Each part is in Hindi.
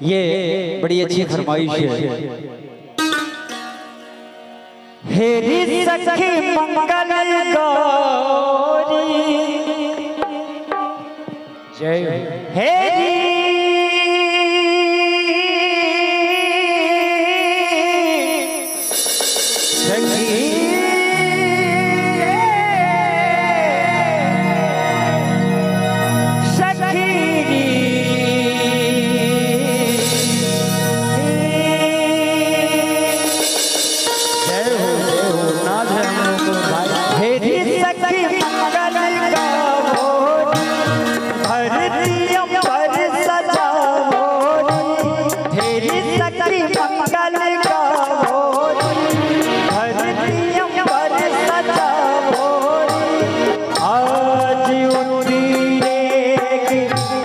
ये बड़ी अच्छी फरमाइश है। हेरी सखी मंगल गौरी जय हेरी सखी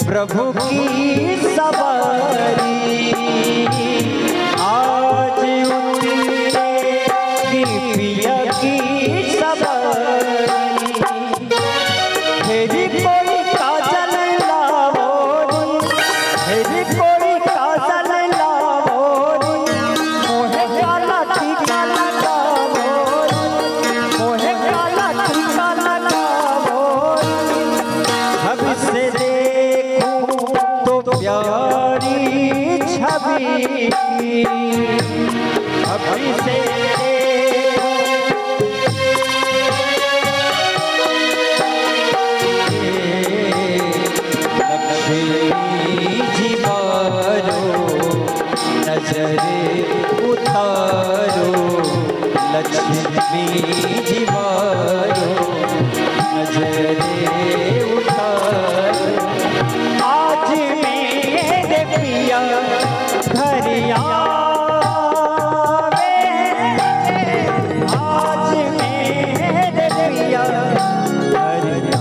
प्रभु की सवारी आज उतरे की पिया की सवारी हेरी कोई काजल लावोरी हेरी कोई काजल लावोरी मोहे काला टीका लगावोरी मोहे काला टीका लगावोरी अब से प्यारी छवि अभी से लक्ष्मी जी मारो नजरे उतारो लक्ष्मी जी मारो नजरे उतारो आज मेरे पिया घरिया आज मेरे पिया घरिया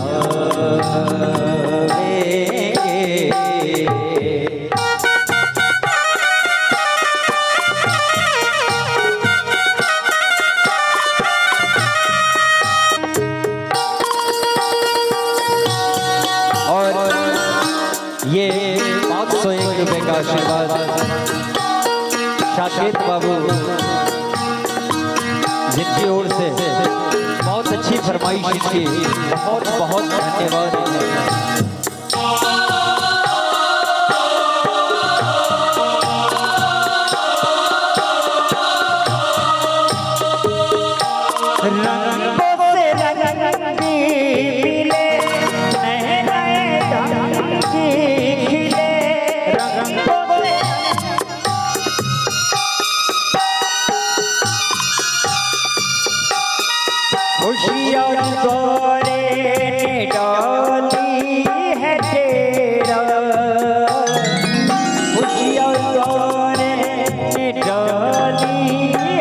ये 501 रुपए का आशीर्वाद शाकिर बाबू जिनकी ओर से बहुत अच्छी फरमाइश की बहुत बहुत धन्यवाद। खुशियाँ गौरे ने डाली है तेरा खुशियाँ गौरे ने डाली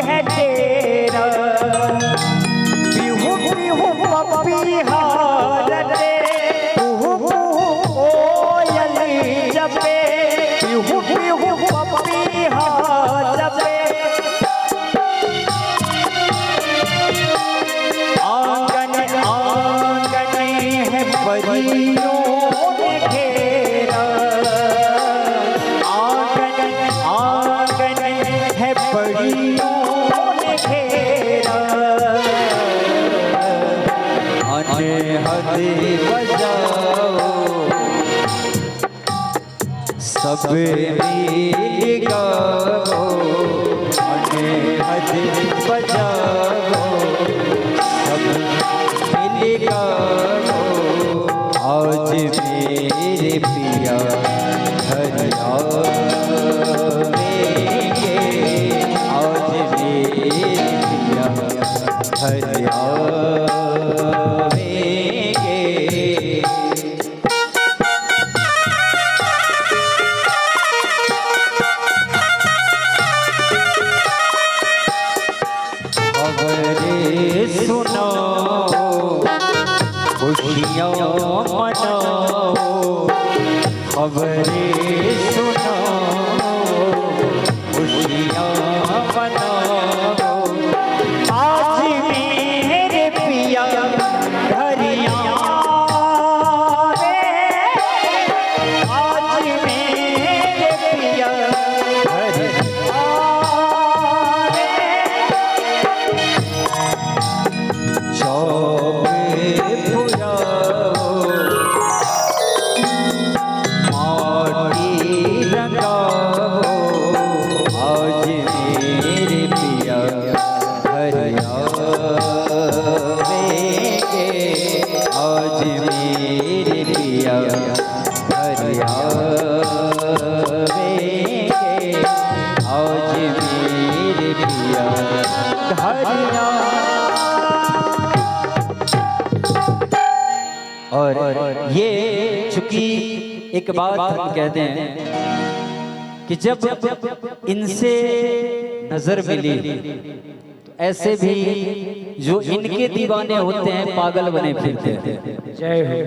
है तेरा बिहू बिहू पपी हारते बिहू कोयल जपे बिहू बिहू पपी हारते परियों ने घेरा आंगन आंगन है परियों ने घेरा अनहद बजाओ सब मिल गाओ अनहद बजाओ सब मिल गाओ आज मेरे पिया घरिया आज मेरे पिया घरिया चूंकि एक बात हम कहते हैं कि जब इनसे नजर मिली तो ऐसे भी जो इनके दीवाने होते हैं पागल बने फिरते हैं। जय हो।